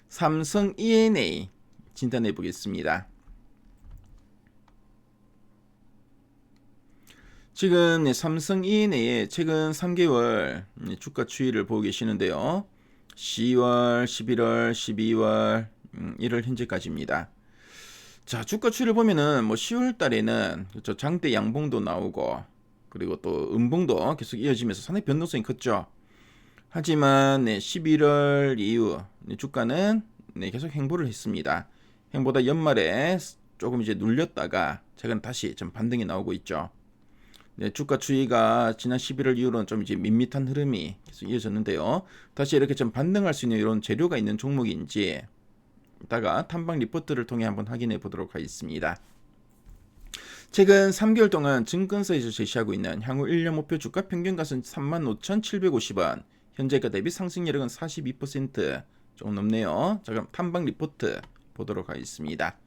삼성 E&A 진단해 보겠습니다. 지금 삼성 E&A의 최근 3개월 주가 추이를 보고 계시는데요. 10월, 11월, 12월, 1월 현재까지입니다. 자, 주가 추이를 보면은 10월 달에는 그렇죠, 장대 양봉도 나오고 그리고 또 음봉도 계속 이어지면서 상당히 변동성이 컸죠. 하지만 11월 이후 주가는 계속 행보를 했습니다. 행보다 연말에 조금 이제 눌렸다가 최근 다시 좀 반등이 나오고 있죠. 주가 추이가 지난 11월 이후로는 좀 이제 밋밋한 흐름이 계속 이어졌는데요. 다시 이렇게 좀 반등할 수 있는 이런 재료가 있는 종목인지 이따가 탐방 리포트를 통해 한번 확인해 보도록 하겠습니다. 최근 3개월 동안 증권사에서 제시하고 있는 향후 1년 목표 주가 평균가는 35,750원, 현재가 대비 상승률은 42% 조금 넘네요. 자, 그럼 탐방 리포트 보도록 하겠습니다.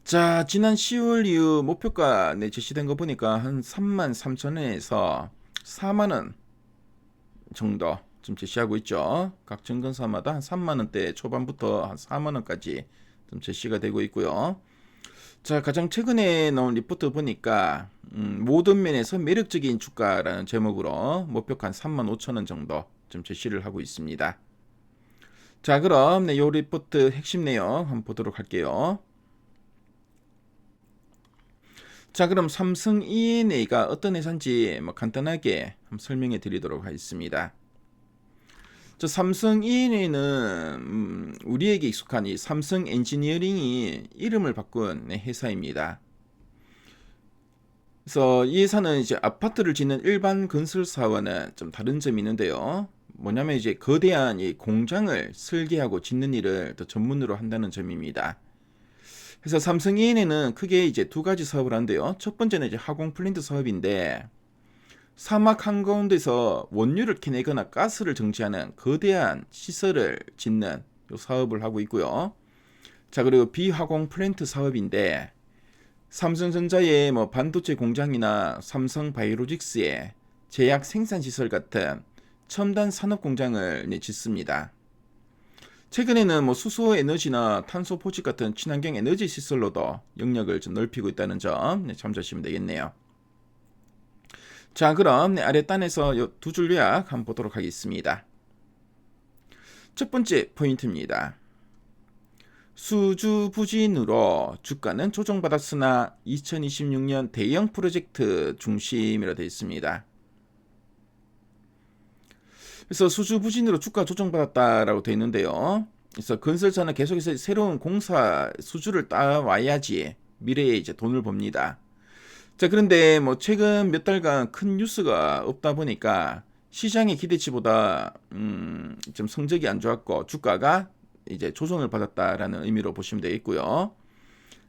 자, 지난 10월 이후 목표가 제시된 거 보니까 한 33,000원에서 4만원 정도 좀 제시하고 있죠. 각 증권사마다 한 3만원대 초반부터 한 4만원까지 좀 제시가 되고 있고요. 자, 가장 최근에 나온 리포트 보니까 모든 면에서 매력적인 주가라는 제목으로 목표가 한 35,000원 정도 좀 제시를 하고 있습니다. 자, 그럼 이 리포트 핵심 내용 한번 보도록 할게요. 자, 그럼 삼성 E&A가 어떤 회사인지 간단하게 한번 설명해 드리도록 하겠습니다. 저 삼성 E&A는 우리에게 익숙한 이 삼성 엔지니어링이 이름을 바꾼 회사입니다. 그래서 이 회사는 이제 아파트를 짓는 일반 건설사와는 좀 다른 점이 있는데요. 뭐냐면 이제 거대한 이 공장을 설계하고 짓는 일을 더 전문으로 한다는 점입니다. 그래서 삼성 E&A는 크게 이제 두 가지 사업을 하는데요. 첫 번째는 이제 하공 플랜트 사업인데 사막 한가운데서 원유를 캐내거나 가스를 정지하는 거대한 시설을 짓는 사업을 하고 있고요. 자, 그리고 비화공 플랜트 사업인데 삼성전자의 반도체 공장이나 삼성바이오로직스의 제약 생산 시설 같은 첨단 산업 공장을 짓습니다. 최근에는 수소 에너지나 탄소 포집 같은 친환경 에너지 시설로도 영역을 좀 넓히고 있다는 점 참조하시면 되겠네요. 자, 그럼 아랫단에서 두 줄 요약 한번 보도록 하겠습니다. 첫 번째 포인트입니다. 수주부진으로 주가는 조정받았으나 2026년 대형 프로젝트 중심이라 되어 있습니다. 그래서 수주부진으로 주가 조정받았다라고 되어 있는데요. 그래서 건설사는 계속해서 새로운 공사 수주를 따와야지 미래에 이제 돈을 법니다. 자, 그런데 최근 몇 달간 큰 뉴스가 없다 보니까 시장의 기대치보다 좀 성적이 안 좋았고 주가가 이제 조정을 받았다라는 의미로 보시면 되겠고요.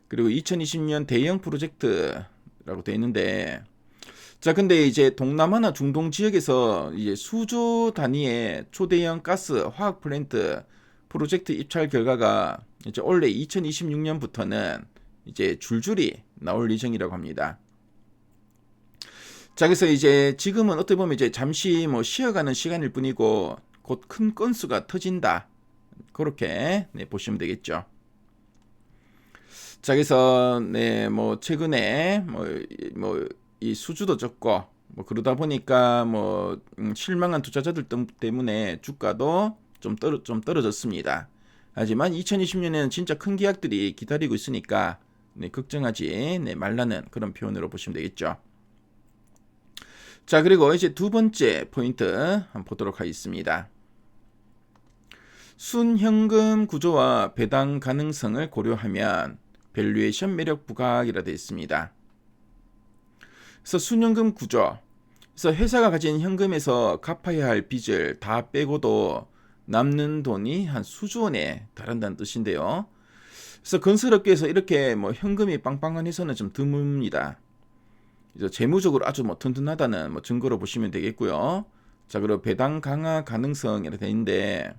그리고 2020년 대형 프로젝트라고 되어 있는데 자, 근데 이제 동남아나 중동 지역에서 이제 수조 단위의 초대형 가스 화학 플랜트 프로젝트 입찰 결과가 이제 원래 2026년부터는 이제 줄줄이 나올 예정이라고 합니다. 자, 그래서 이제 지금은 어떻게 보면 이제 잠시 쉬어가는 시간일 뿐이고 곧 큰 건수가 터진다. 그렇게 보시면 되겠죠. 자, 그래서 최근에 이 수주도 적고 그러다 보니까 실망한 투자자들 때문에 주가도 좀 떨어졌습니다. 하지만 2020년에는 진짜 큰 계약들이 기다리고 있으니까 걱정하지 말라는 그런 표현으로 보시면 되겠죠. 자, 그리고 이제 두 번째 포인트 한번 보도록 하겠습니다. 순현금 구조와 배당 가능성을 고려하면 밸류에이션 매력 부각이라 되어 있습니다. 그래서 순현금 구조, 그래서 회사가 가진 현금에서 갚아야 할 빚을 다 빼고도 남는 돈이 한 수조 원에 달한다는 뜻인데요. 그래서 건설업계에서 이렇게 현금이 빵빵한 회사는 좀 드뭅니다. 재무적으로 아주 튼튼하다는 증거로 보시면 되겠고요. 자, 그리고 배당 강화 가능성이라 되어 있는데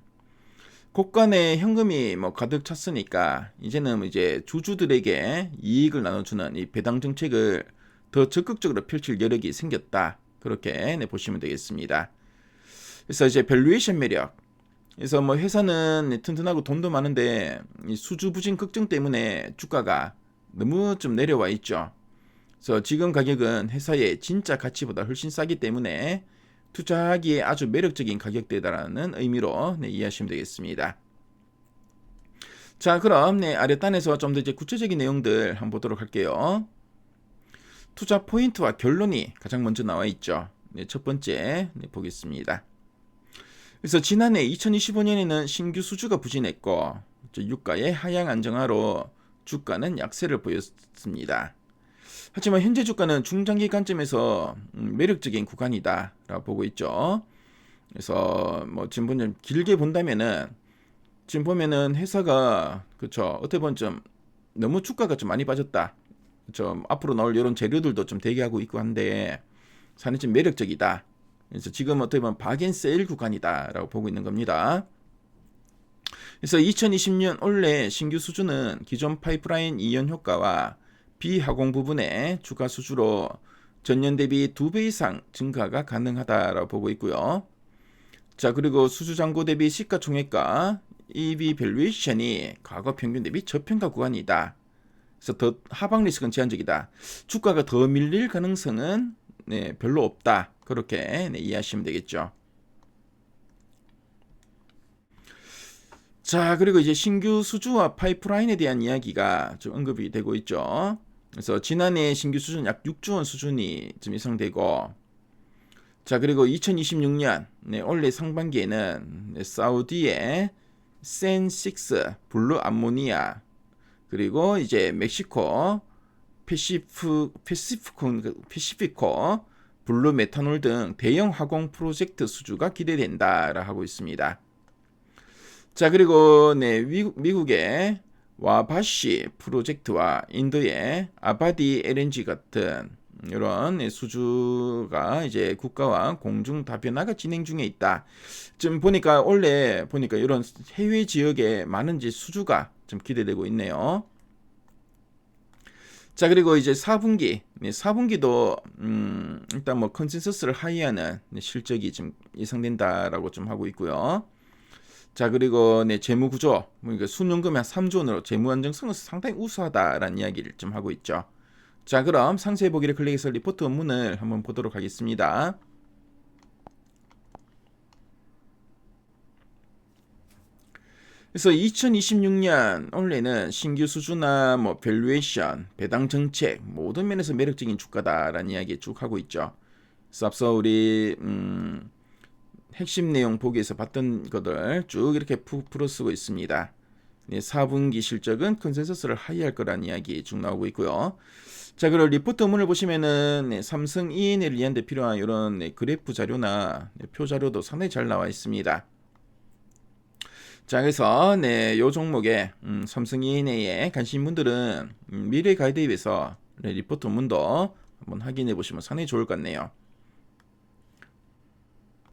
곳간에 현금이 가득 찼으니까 이제는 이제 주주들에게 이익을 나눠주는 이 배당 정책을 더 적극적으로 펼칠 여력이 생겼다. 그렇게 보시면 되겠습니다. 그래서 이제 밸류에이션 매력. 그래서 뭐 회사는 튼튼하고 돈도 많은데 이 수주 부진 걱정 때문에 주가가 너무 좀 내려와 있죠. 그래서 지금 가격은 회사의 진짜 가치보다 훨씬 싸기 때문에 투자하기에 아주 매력적인 가격대다라는 의미로 이해하시면 되겠습니다. 자, 그럼 아랫단에서 좀 더 이제 구체적인 내용들 한번 보도록 할게요. 투자 포인트와 결론이 가장 먼저 나와 있죠. 첫 번째 보겠습니다. 그래서 지난해 2025년에는 신규 수주가 부진했고 유가의 하향 안정화로 주가는 약세를 보였습니다. 하지만 현재 주가는 중장기 관점에서 매력적인 구간이다라고 보고 있죠. 그래서 뭐 지금 좀 길게 본다면은 지금 보면은 회사가 그쵸 어떻게 보면 좀 너무 주가가 좀 많이 빠졌다. 좀 앞으로 나올 이런 재료들도 좀 대기하고 있고 한데 사는 좀 매력적이다. 그래서 지금 어떻게 보면 박앤세일 구간이다라고 보고 있는 겁니다. 그래서 2020년 올해 신규 수주는 기존 파이프라인 이연 효과와 비하공 부분의 주가 수주로 전년 대비 2배 이상 증가가 가능하다라고 보고 있고요. 자, 그리고 수주 잔고 대비 시가총액과 EV 밸류에이션이 과거 평균 대비 저평가 구간이다. 그래서 더 하방 리스크는 제한적이다. 주가가 더 밀릴 가능성은 별로 없다. 그렇게 이해하시면 되겠죠. 자, 그리고 이제 신규 수주와 파이프라인에 대한 이야기가 좀 언급이 되고 있죠. 그래서 지난해 신규 수준 약 6조 원 수준이 좀 예상되고, 자, 그리고 2026년 올해 상반기에는 사우디의 센6 블루 암모니아, 그리고 이제 멕시코 패시피코 블루 메탄올 등 대형 화공 프로젝트 수주가 기대된다라 하고 있습니다. 자, 그리고 미국의 와바시 프로젝트와 인도의 아바디 LNG 같은 이런 수주가 이제 국가와 공중 다변화가 진행 중에 있다. 지금 보니까 원래 보니까 이런 해외 지역에 많은 이제 수주가 좀 기대되고 있네요. 자, 그리고 이제 4분기도 일단 뭐 컨센서스를 하이하는 실적이 좀 예상된다라고 좀 하고 있고요. 자, 그리고 재무 구조, 그러니까 순연금이 한 3조 원으로 재무 안정성은 상당히 우수하다라는 이야기를 좀 하고 있죠. 자, 그럼 상세 보기를 클릭해서 리포트 원문을 한번 보도록 하겠습니다. 그래서 2026년 올해는 신규 수주나 뭐 밸류에이션, 배당 정책 모든 면에서 매력적인 주가다라는 이야기 쭉 하고 있죠. 그래서 앞서 우리 핵심 내용 보기에서 봤던 것들 쭉 이렇게 풀어쓰고 있습니다. 4분기 실적은 컨센서스를 하이할 거라는 이야기 쭉 나오고 있고요. 자, 그리고 리포트 문을 보시면은 삼성 E&L을 이해하는 데 필요한 이런 그래프 자료나 표 자료도 상당히 잘 나와 있습니다. 자, 그래서 요 종목에 삼성 E&L에 관심 분들은 미래 가이드앱에서 리포트 문도 한번 확인해 보시면 상당히 좋을 것 같네요.